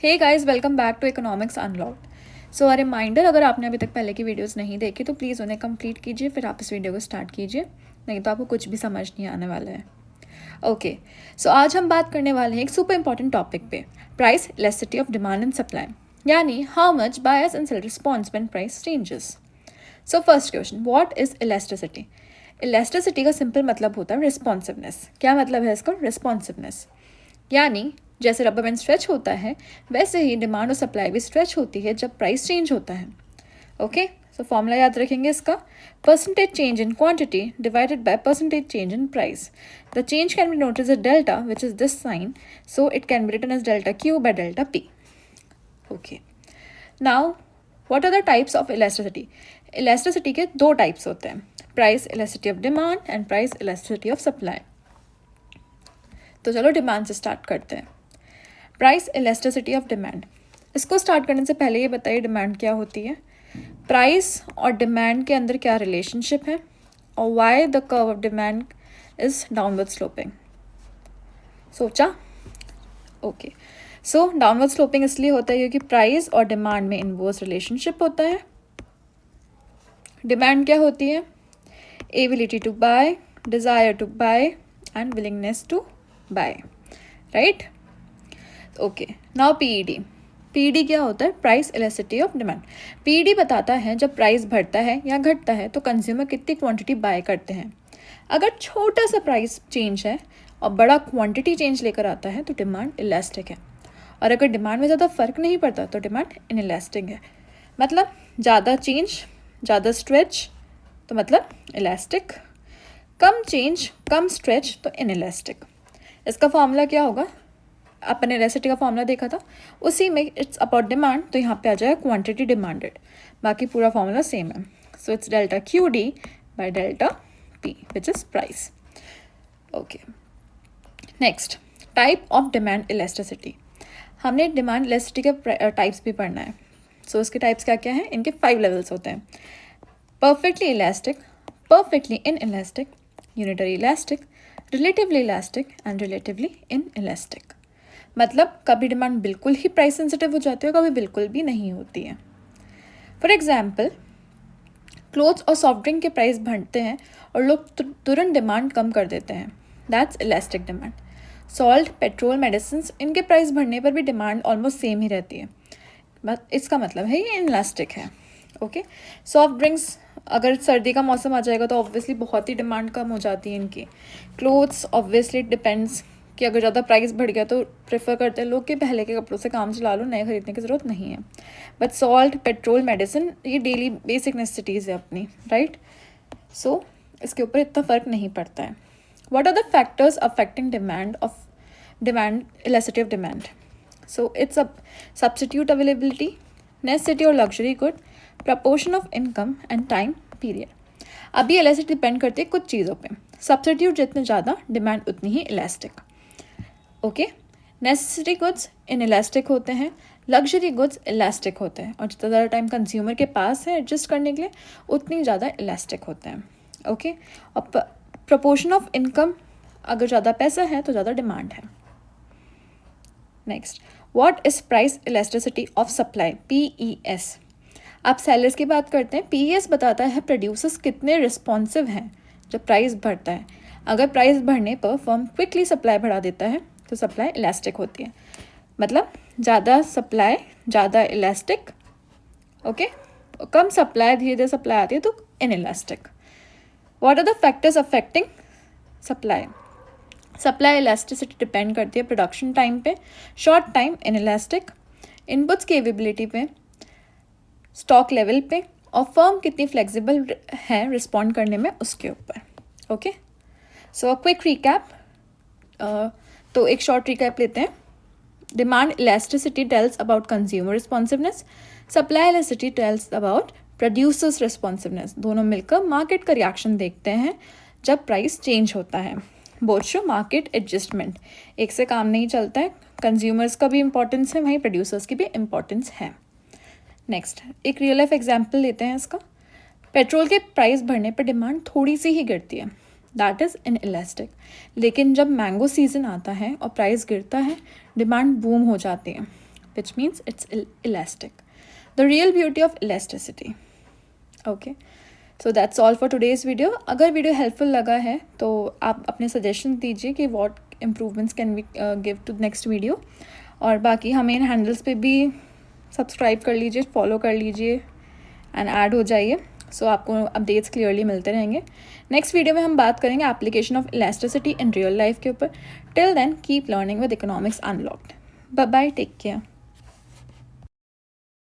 Hey guys, welcome back to economics unlocked. So a reminder, अगर आपने अभी तक पहले की वीडियोस नहीं देखी तो प्लीज़ उन्हें कंप्लीट कीजिए, फिर आप इस वीडियो को स्टार्ट कीजिए, नहीं तो आपको कुछ भी समझ नहीं आने वाला है। ओके, सो आज हम बात करने वाले हैं एक सुपर इंपॉर्टेंट टॉपिक पे, price elasticity of demand and supply, यानी how much buyers and seller response when price changes. So first question, what is elasticity? Elasticity का सिंपल मतलब होता है रिस्पॉन्सिवनेस। क्या मतलब है इसका? रिस्पॉन्सिवनेस, यानी जैसे रबर बैंड स्ट्रेच होता है वैसे ही डिमांड और सप्लाई भी स्ट्रेच होती है जब प्राइस चेंज होता है। ओके, सो फॉर्मूला याद रखेंगे इसका, percentage change in quantity divided by percentage change in price. The change can be noted as delta which is this sign, so it can be written as delta Q by delta P. Okay, now what are the types of elasticity? Elasticity के दो types होते हैं, price elasticity of demand and price elasticity of supply. तो चलो demand से start करते हैं। Price elasticity of demand, इसको स्टार्ट करने से पहले ये बताइए डिमांड क्या होती है, प्राइस और डिमांड के अंदर क्या रिलेशनशिप है, और why the curve of demand is downward sloping. सोचा? ओके, सो डाउनवर्ड स्लोपिंग इसलिए होता है क्योंकि प्राइस और डिमांड में इनवर्स रिलेशनशिप होता है। डिमांड क्या होती है? Ability to buy, desire to buy and willingness to buy, right? Okay, now PED. PED क्या होता है? Price elasticity of demand. PED बताता है जब प्राइस बढ़ता है या घटता है तो कंज्यूमर कितनी क्वांटिटी बाय करते हैं। अगर छोटा सा प्राइस चेंज है और बड़ा क्वांटिटी चेंज लेकर आता है तो डिमांड इलास्टिक है, और अगर डिमांड में ज़्यादा फर्क नहीं पड़ता तो डिमांड इनइलास्टिक है। मतलब ज़्यादा चेंज ज़्यादा स्ट्रेच तो मतलब इलास्टिक, कम चेंज कम स्ट्रेच तो इनइलास्टिक। इसका फॉर्मूला क्या होगा? अपने इलास्टिसिटी का फॉर्मूला देखा था, उसी में इट्स अबाउट डिमांड, तो यहाँ पे आ जाएगा क्वांटिटी डिमांडेड, बाकी पूरा फॉर्मूला सेम है। So it's delta Q D bye delta P which is price. Okay, next, type of demand elasticity. हमने डिमांड इलास्टिसिटी के टाइप्स भी पढ़ना है। सो इसके टाइप्स क्या क्या हैं? इनके 5 लेवल्स होते हैं, perfectly elastic, perfectly in elastic, unitary elastic, relatively elastic and relatively in elastic. मतलब कभी डिमांड बिल्कुल ही प्राइस सेंसिटिव हो जाती है, कभी बिल्कुल भी नहीं होती है। फॉर एग्जाम्पल, क्लोथ्स और सॉफ्ट ड्रिंक के प्राइस बढ़ते हैं और लोग तुरंत डिमांड कम कर देते हैं, that's elastic demand. Salt, petrol, medicine, इनके प्राइस बढ़ने पर भी डिमांड ऑलमोस्ट सेम ही रहती है, इसका मतलब है ये इनइलास्टिक है। ओके, सॉफ्ट ड्रिंक्स अगर सर्दी का मौसम आ जाएगा तो ऑब्वियसली बहुत ही डिमांड कम हो जाती है इनकी। क्लोथ्स ऑब्वियसली डिपेंड्स कि अगर ज़्यादा प्राइस बढ़ गया तो प्रेफर करते हैं लोग कि पहले के कपड़ों से काम चला लो, नए खरीदने की ज़रूरत नहीं है। बट सॉल्ट, पेट्रोल, मेडिसिन ये डेली बेसिक नेसेसिटीज़ है अपनी, राइट? सो इसके ऊपर इतना फ़र्क नहीं पड़ता है। What are the factors affecting demand elasticity of demand? So it's a substitute availability, necessity और luxury good, proportion of income and time period. अभी इलास्टिसिटी डिपेंड करती है कुछ चीज़ों पे, सब्स्टिट्यूट जितने ज़्यादा डिमांड उतनी ही elastic. Okay, necessary goods inelastic होते हैं, लग्जरी गुड्स इलास्टिक होते हैं, और जितना ज़्यादा टाइम कंज्यूमर के पास है एडजस्ट करने के लिए उतनी ज़्यादा इलास्टिक होते हैं। ओके, और प्रपोर्शन ऑफ इनकम, अगर ज़्यादा पैसा है तो ज़्यादा डिमांड है। Next, what is price elasticity of supply, PES? आप सेलर्स की बात करते हैं, PES बताता है प्रोड्यूसर्स कितने रिस्पॉन्सिव हैं जब प्राइस बढ़ता है। अगर प्राइस बढ़ने पर फर्म क्विकली सप्लाई बढ़ा देता है तो सप्लाई इलास्टिक होती है, मतलब ज़्यादा सप्लाई ज़्यादा इलास्टिक। ओके, कम सप्लाई धीरे धीरे सप्लाई आती है तो inelastic. What are the factors affecting supply? Supply elasticity depend करती है प्रोडक्शन टाइम पे, शॉर्ट टाइम इनइलास्टिक, इनपुट्स की अवेलेबिलिटी पे, स्टॉक लेवल पे, और फर्म कितनी फ्लेक्सिबल है रिस्पॉन्ड करने में उसके ऊपर। Okay, so a quick recap, तो एक शॉर्ट रिकैप लेते हैं। Demand elasticity tells about consumer responsiveness, supply elasticity tells about producers responsiveness. दोनों मिलकर मार्केट का रिएक्शन देखते हैं जब प्राइस चेंज होता है। बोथ शो मार्केट एडजस्टमेंट, एक से काम नहीं चलता है, कंज्यूमर्स का भी इम्पोर्टेंस है, वहीं प्रोड्यूसर्स की भी इम्पोर्टेंस है। नेक्स्ट, एक रियल लाइफ एग्जाम्पल लेते हैं इसका। पेट्रोल के प्राइस बढ़ने पर डिमांड थोड़ी सी ही गिरती है, दैट इज़ इनइलास्टिक, लेकिन जब मैंगो सीजन आता है और प्राइस गिरता है डिमांड बूम हो जाती है। which means it's elastic. The real beauty of elasticity. Okay, so that's all for today's video. अगर वीडियो हेल्पफुल लगा है तो आप अपने सजेशन दीजिए कि what improvements can we give to next video. और बाकी हमें इन हैंडल्स पे भी सब्सक्राइब कर लीजिए, फॉलो कर लीजिए एंड ऐड हो जाइए. सो आपको अपडेट्स क्लियरली मिलते रहेंगे. नेक्स्ट वीडियो में हम बात करेंगे application of elasticity in real life के ऊपर. Till then keep learning with economics unlocked. Bye bye, take care.